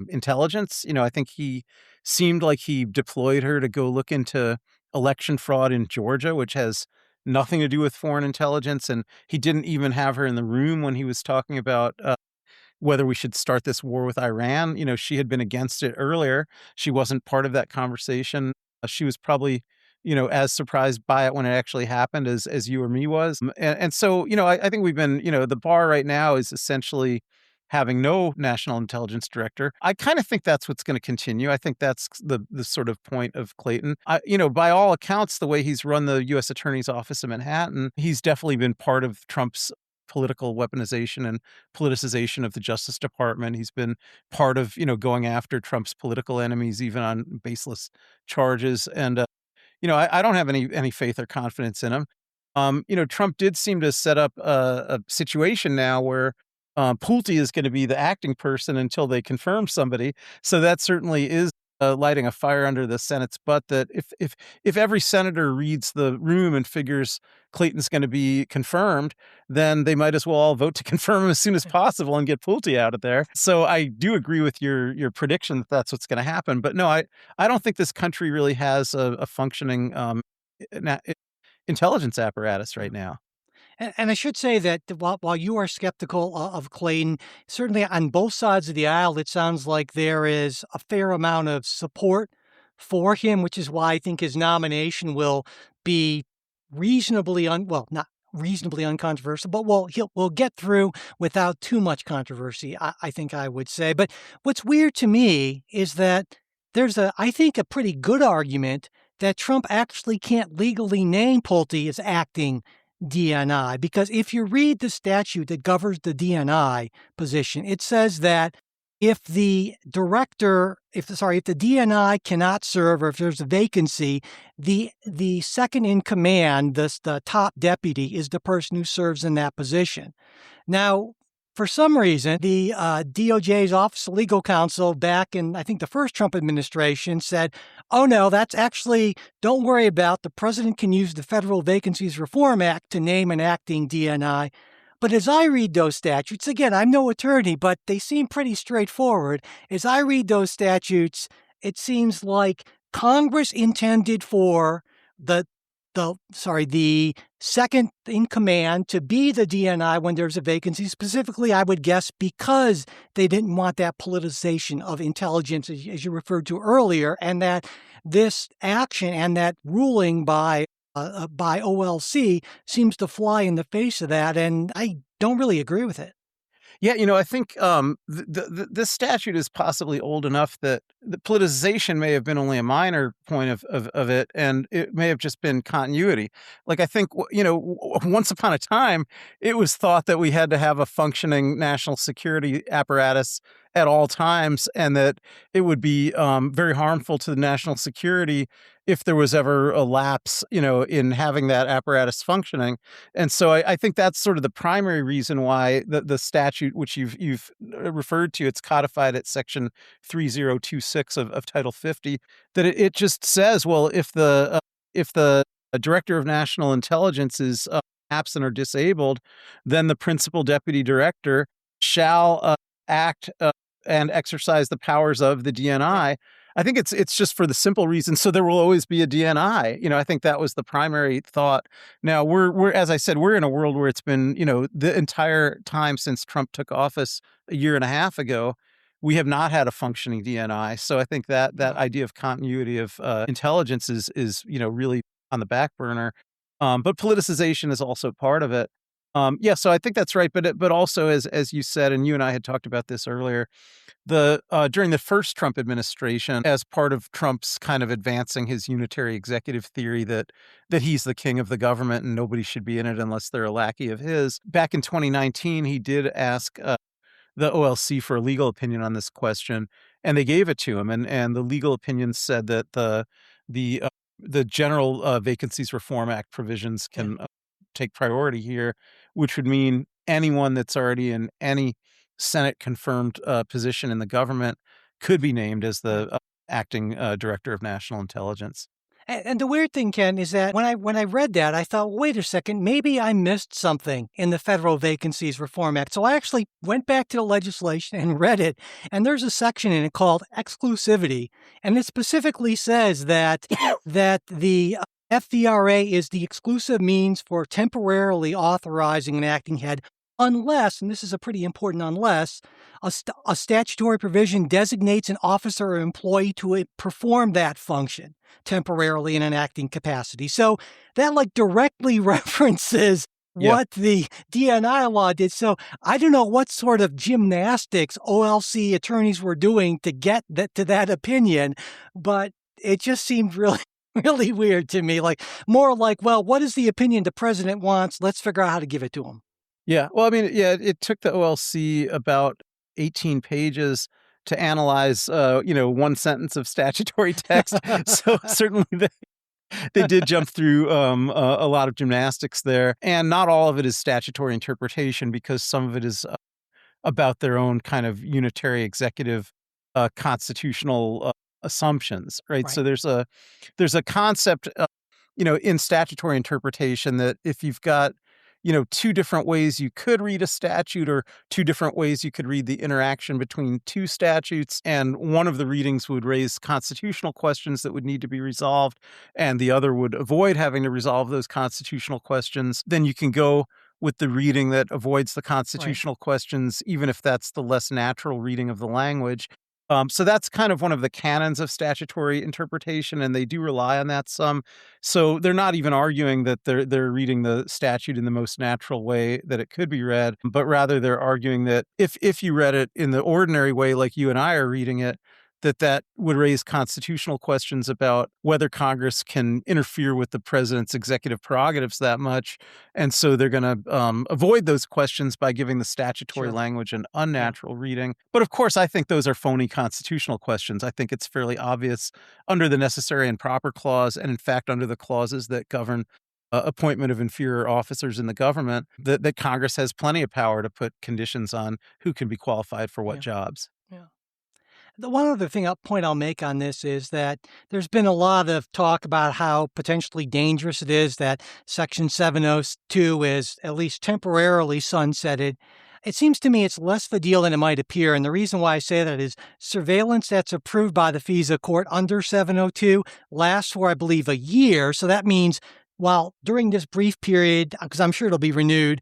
intelligence. I think he seemed like he deployed her to go look into election fraud in Georgia, which has nothing to do with foreign intelligence. And he didn't even have her in the room when he was talking about whether we should start this war with Iran. She had been against it earlier. She wasn't part of that conversation. She was probably, as surprised by it when it actually happened as you or me was. And so, I think we've been, the bar right now is essentially having no national intelligence director. I kind of think that's what's going to continue. I think that's the sort of point of Clayton. By all accounts, the way he's run the U.S. Attorney's Office in Manhattan, he's definitely been part of Trump's political weaponization and politicization of the Justice Department. He's been part of, going after Trump's political enemies, even on baseless charges. And, I don't have any faith or confidence in him. Trump did seem to set up a situation now where Pulte is going to be the acting person until they confirm somebody. So that certainly is lighting a fire under the Senate's butt, that if every senator reads the room and figures Clayton's going to be confirmed, then they might as well all vote to confirm him as soon as possible and get Pulte out of there. So I do agree with your prediction that that's what's going to happen. But no, I don't think this country really has a functioning intelligence apparatus right now. And I should say that while you are skeptical of Clayton, certainly on both sides of the aisle, it sounds like there is a fair amount of support for him, which is why I think his nomination will be not reasonably uncontroversial, but we'll get through without too much controversy, I think I would say. But what's weird to me is that there's I think, a pretty good argument that Trump actually can't legally name Pulte as acting DNI, because if you read the statute that governs the DNI position, it says that if the DNI cannot serve, or if there's a vacancy, the second in command, the top deputy, is the person who serves in that position. Now, for some reason, the DOJ's Office of Legal Counsel back in, I think, the first Trump administration said, oh, no, that's actually, don't worry about, the president can use the Federal Vacancies Reform Act to name an acting DNI. But as I read those statutes, again, I'm no attorney, but they seem pretty straightforward. As I read those statutes, it seems like Congress intended for the second in command to be the DNI when there's a vacancy, specifically, I would guess, because they didn't want that politicization of intelligence, as you referred to earlier, and that this action and that ruling by OLC seems to fly in the face of that, and I don't really agree with it. Yeah, I think this statute is possibly old enough that the politicization may have been only a minor point of it, and it may have just been continuity. Like, I think, once upon a time, it was thought that we had to have a functioning national security apparatus at all times, and that it would be very harmful to the national security if there was ever a lapse, in having that apparatus functioning. And so I think that's sort of the primary reason why the statute, which you've referred to, it's codified at Section 3026 of Title 50, that it just says, well, if the director of national intelligence is absent or disabled, then the principal deputy director shall act and exercise the powers of the DNI. I think it's just for the simple reason, so there will always be a DNI. I think that was the primary thought. Now we're as I said, we're in a world where it's been, the entire time since Trump took office a year and a half ago, we have not had a functioning DNI. So I think that idea of continuity of intelligence is really on the back burner. But politicization is also part of it. Yeah, so I think that's right. But also, as you said, and you and I had talked about this earlier, during the first Trump administration, as part of Trump's kind of advancing his unitary executive theory that he's the king of the government and nobody should be in it unless they're a lackey of his. Back in 2019, he did ask the OLC for a legal opinion on this question, and they gave it to him. And the legal opinion said that the uh, the General Vacancies Reform Act provisions can take priority here, which would mean anyone that's already in any Senate confirmed position in the government could be named as the acting director of national intelligence. And the weird thing, Ken, is that when I read that, I thought, well, wait a second, maybe I missed something in the Federal Vacancies Reform Act. So I actually went back to the legislation and read it, and there's a section in it called exclusivity, and it specifically says that that the FVRA is the exclusive means for temporarily authorizing an acting head unless, and this is a pretty important unless, a statutory provision designates an officer or employee to perform that function temporarily in an acting capacity. So that directly references what the DNI law did. So I don't know what sort of gymnastics OLC attorneys were doing to get to that opinion, but it just seemed really really weird to me. More like, well, what is the opinion the president wants? Let's figure out how to give it to him. Yeah. Well, I mean, yeah, it took the OLC about 18 pages to analyze, one sentence of statutory text. So certainly they did jump through a lot of gymnastics there. And not all of it is statutory interpretation because some of it is about their own kind of unitary executive constitutional assumptions, right? So there's a concept, in statutory interpretation that if you've got two different ways you could read a statute or two different ways you could read the interaction between two statutes, and one of the readings would raise constitutional questions that would need to be resolved, and the other would avoid having to resolve those constitutional questions, then you can go with the reading that avoids the constitutional questions, even if that's the less natural reading of the language. So that's kind of one of the canons of statutory interpretation, and they do rely on that some. So they're not even arguing that they're reading the statute in the most natural way that it could be read, but rather they're arguing that if you read it in the ordinary way, like you and I are reading it, that would raise constitutional questions about whether Congress can interfere with the president's executive prerogatives that much. And so they're going to avoid those questions by giving the statutory language an unnatural reading. But of course, I think those are phony constitutional questions. I think it's fairly obvious under the necessary and proper clause, and in fact, under the clauses that govern appointment of inferior officers in the government, that Congress has plenty of power to put conditions on who can be qualified for what jobs. Yeah. The one other point I'll make on this is that there's been a lot of talk about how potentially dangerous it is that Section 702 is at least temporarily sunsetted. It seems to me it's less of a deal than it might appear. And the reason why I say that is surveillance that's approved by the FISA court under 702 lasts for, I believe, a year. So that means while during this brief period, because I'm sure it'll be renewed,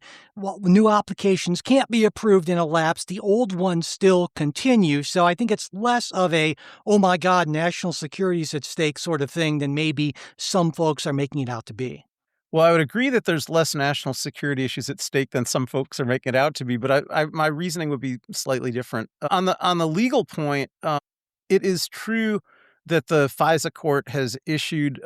new applications can't be approved in a lapse, the old ones still continue. So I think it's less of a, oh my God, national security is at stake sort of thing than maybe some folks are making it out to be. Well, I would agree that there's less national security issues at stake than some folks are making it out to be, but my reasoning would be slightly different. On the legal point, it is true that the FISA court has issued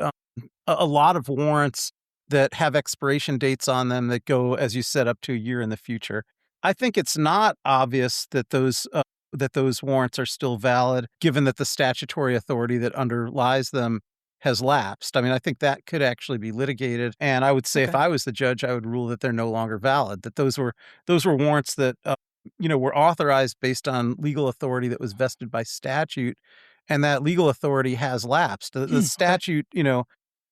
a lot of warrants that have expiration dates on them that go, as you said, up to a year in the future. I think it's not obvious that those warrants are still valid, given that the statutory authority that underlies them has lapsed. I mean, I think that could actually be litigated. And I would say if I was the judge, I would rule that they're no longer valid, that those were warrants that, were authorized based on legal authority that was vested by statute. And that legal authority has lapsed. The statute,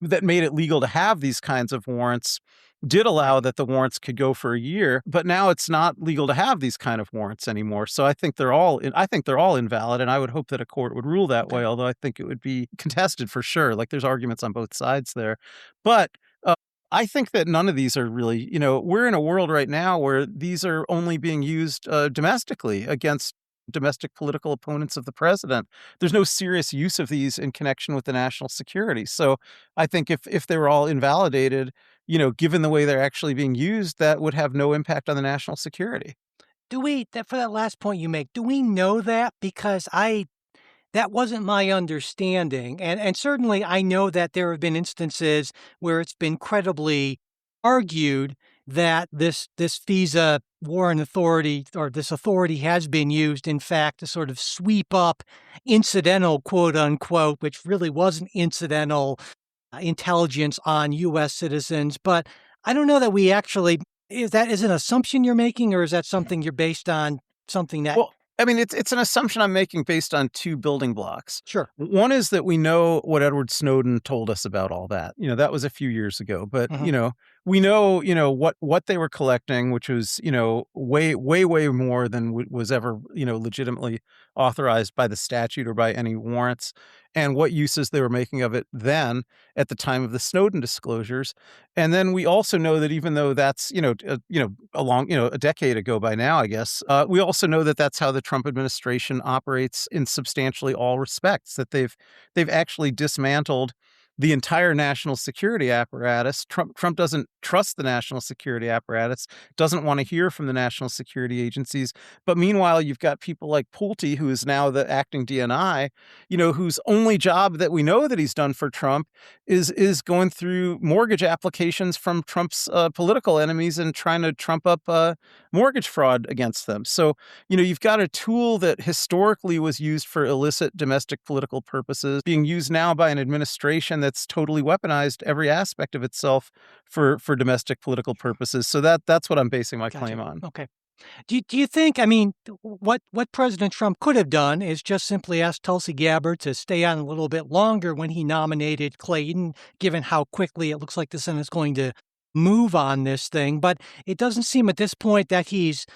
that made it legal to have these kinds of warrants did allow that the warrants could go for a year, but now it's not legal to have these kind of warrants anymore. So I think they're all invalid, and I would hope that a court would rule that way, although I think it would be contested for sure. Like there's arguments on both sides there. But I think that none of these are really, we're in a world right now where these are only being used domestically against domestic political opponents of the president. There's no serious use of these in connection with the national security. So I think if they were all invalidated, given the way they're actually being used, that would have no impact on the national security. For that last point you make, do we know that? Because that wasn't my understanding. And certainly I know that there have been instances where it's been credibly argued that this FISA Warrant Authority, or this authority, has been used, in fact, to sort of sweep up incidental, quote unquote, which really wasn't incidental, intelligence on U.S. citizens. But I don't know that we actually, is an assumption you're making, or is that something you're based on something that... Well, I mean, it's an assumption I'm making based on two building blocks. Sure. One is that we know what Edward Snowden told us about all that. That was a few years ago, but we know, what they were collecting, which was, way, way, way more than was ever, legitimately authorized by the statute or by any warrants, and what uses they were making of it then at the time of the Snowden disclosures. And then we also know that even though that's, a decade ago by now, I guess, we also know that that's how the Trump administration operates in substantially all respects, that they've actually dismantled the entire national security apparatus. Trump doesn't trust the national security apparatus, doesn't want to hear from the national security agencies. But meanwhile, you've got people like Pulte, who is now the acting DNI, whose only job that we know that he's done for Trump is going through mortgage applications from Trump's political enemies and trying to trump up mortgage fraud against them. So, you've got a tool that historically was used for illicit domestic political purposes being used now by an administration that's totally weaponized every aspect of itself for domestic political purposes. So that's what I'm basing my claim on. Okay. Do you think, what President Trump could have done is just simply ask Tulsi Gabbard to stay on a little bit longer when he nominated Clayton, given how quickly it looks like the Senate's going to move on this thing. But it doesn't seem at this point that he's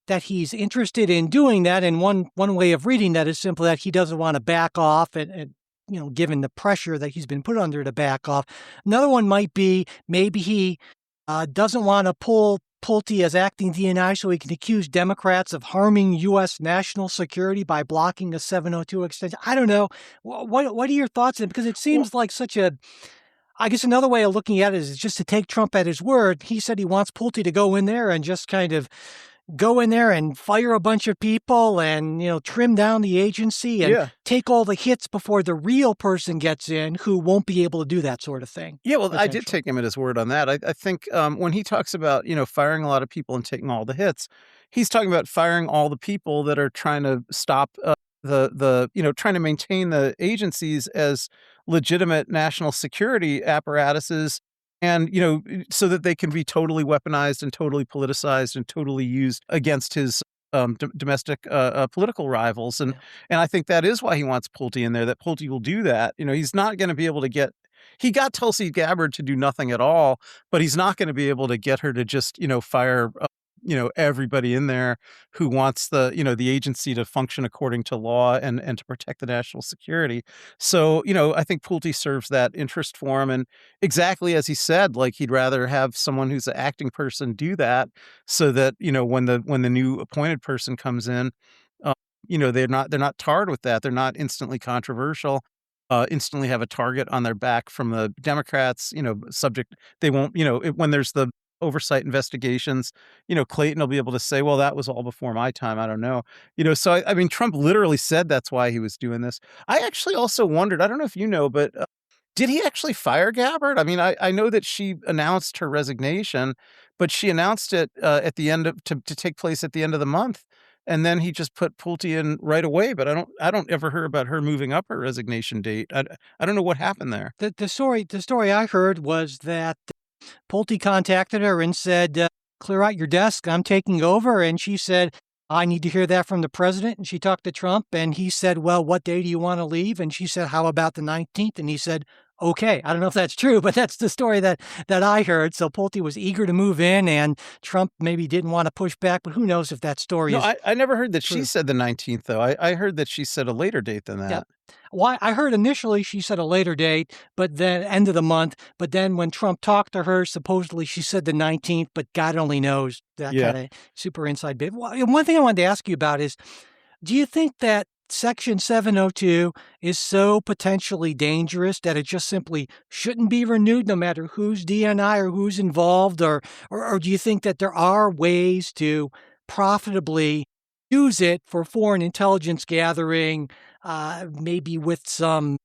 interested in doing that. And one way of reading that is simply that he doesn't want to back off and given the pressure that he's been put under to back off. Another one might be maybe he doesn't want to pull Pulte as acting DNI so he can accuse Democrats of harming U.S. national security by blocking a 702 extension. I don't know. What are your thoughts? Because it seems like I guess another way of looking at it is just to take Trump at his word. He said he wants Pulte to go in there and just kind of go in there and fire a bunch of people and, trim down the agency and take all the hits before the real person gets in who won't be able to do that sort of thing. Yeah, well, I did take him at his word on that. I think when he talks about, firing a lot of people and taking all the hits, he's talking about firing all the people that are trying to stop trying to maintain the agencies as legitimate national security apparatuses. And, so that they can be totally weaponized and totally politicized and totally used against his domestic political rivals. And I think that is why he wants Pulte in there, that Pulte will do that. He's not going to be able to he got Tulsi Gabbard to do nothing at all, but he's not going to be able to get her to just, fire everybody in there who wants the agency to function according to law and to protect the national security. So, I think Pulte serves that interest for him. And exactly as he said, like he'd rather have someone who's an acting person do that so that, when the new appointed person comes in, they're not tarred with that. They're not instantly controversial. Instantly have a target on their back from the Democrats, they won't, when there's the oversight investigations, Clayton will be able to say, well, that was all before my time. I don't know. So I mean, Trump literally said that's why he was doing this. I actually also wondered, I don't know if you know, but did he actually fire Gabbard? I mean, I know that she announced her resignation, but she announced it at the end to take place at the end of the month. And then he just put Pulte in right away. But I don't ever hear about her moving up her resignation date. I don't know what happened there. The story I heard was that Pulte contacted her and said, clear out your desk, I'm taking over. And she said, I need to hear that from the president. And she talked to Trump and he said, well, what day do you want to leave? And she said, how about the 19th? And he said, okay. I don't know if that's true, but that's the story that I heard. So Pulte was eager to move in and Trump maybe didn't want to push back, but who knows if that story is I never heard that true. She said the 19th, though. I heard that she said a later date than that. Yeah. Well, I heard initially she said a later date, but then end of the month. But then when Trump talked to her, supposedly she said the 19th, but God only knows that kind of super inside bit. Well, one thing I wanted to ask you about is, do you think that Section 702 is so potentially dangerous that it just simply shouldn't be renewed no matter who's DNI or who's involved? Or do you think that there are ways to profitably use it for foreign intelligence gathering, maybe with some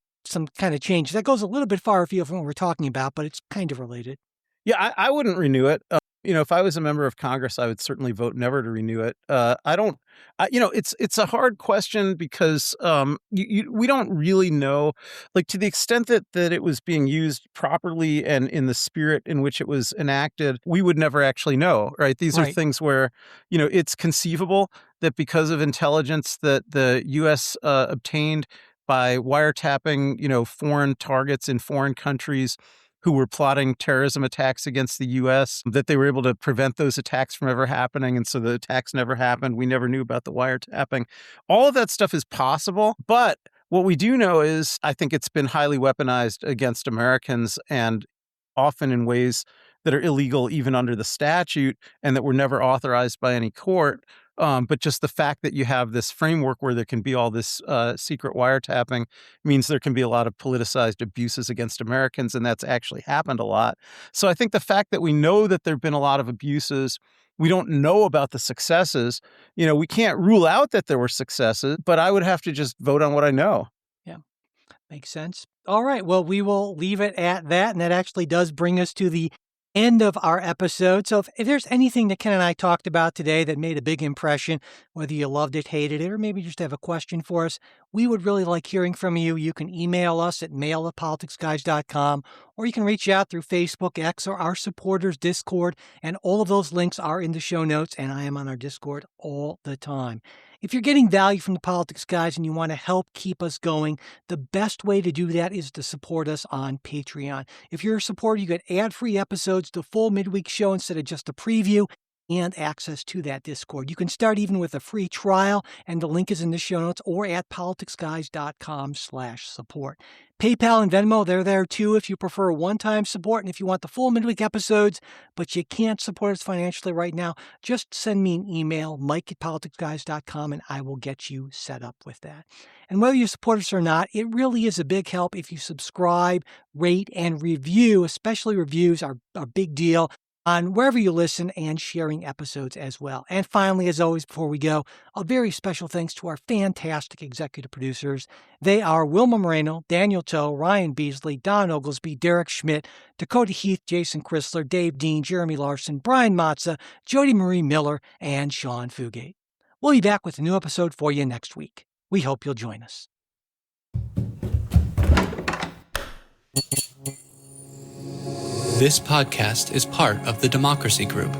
kind of change? That goes a little bit far afield from what we're talking about, but it's kind of related. Yeah, I wouldn't renew it. If I was a member of Congress, I would certainly vote never to renew it. It's a hard question because we don't really know, like, to the extent that it was being used properly and in the spirit in which it was enacted, we would never actually know, right? These are things where, it's conceivable that because of intelligence that the U.S. Obtained by wiretapping, foreign targets in foreign countries who were plotting terrorism attacks against the U.S., that they were able to prevent those attacks from ever happening. And so the attacks never happened. We never knew about the wiretapping. All of that stuff is possible. But what we do know is I think it's been highly weaponized against Americans, and often in ways that are illegal even under the statute and that were never authorized by any court. But just the fact that you have this framework where there can be all this secret wiretapping means there can be a lot of politicized abuses against Americans, and that's actually happened a lot. So I think the fact that we know that there have been a lot of abuses, we don't know about the successes. We can't rule out that there were successes, but I would have to just vote on what I know. Yeah, makes sense. All right, well, we will leave it at that, and that actually does bring us to the end of our episode. So if there's anything that Ken and I talked about today that made a big impression, whether you loved it, hated it, or maybe just have a question for us, we would really like hearing from you. You can email us at mail@politicsguys.com, or you can reach out through Facebook, X, or our supporters Discord, and all of those links are in the show notes, and I am on our Discord all the time. If you're getting value from the Politics Guys and you want to help keep us going, the best way to do that is to support us on Patreon. If you're a supporter, you get ad-free episodes, the full midweek show instead of just a preview, and access to that Discord. You can start even with a free trial, and the link is in the show notes or at politicsguys.com/support. PayPal and Venmo, they're there too if you prefer one-time support. And if you want the full midweek episodes, but you can't support us financially right now, just send me an email, mike@politicsguys.com, and I will get you set up with that. And whether you support us or not, it really is a big help if you subscribe, rate, and review. Especially reviews are a big deal on wherever you listen, and sharing episodes as well. And finally, as always, before we go, a very special thanks to our fantastic executive producers. They are Wilma Moreno, Daniel Toe, Ryan Beasley, Don Oglesby, Derek Schmidt, Dakota Heath, Jason Chrysler, Dave Dean, Jeremy Larson, Brian Matza, Jody Marie Miller, and Sean Fugate. We'll be back with a new episode for you next week. We hope you'll join us. This podcast is part of the Democracy Group,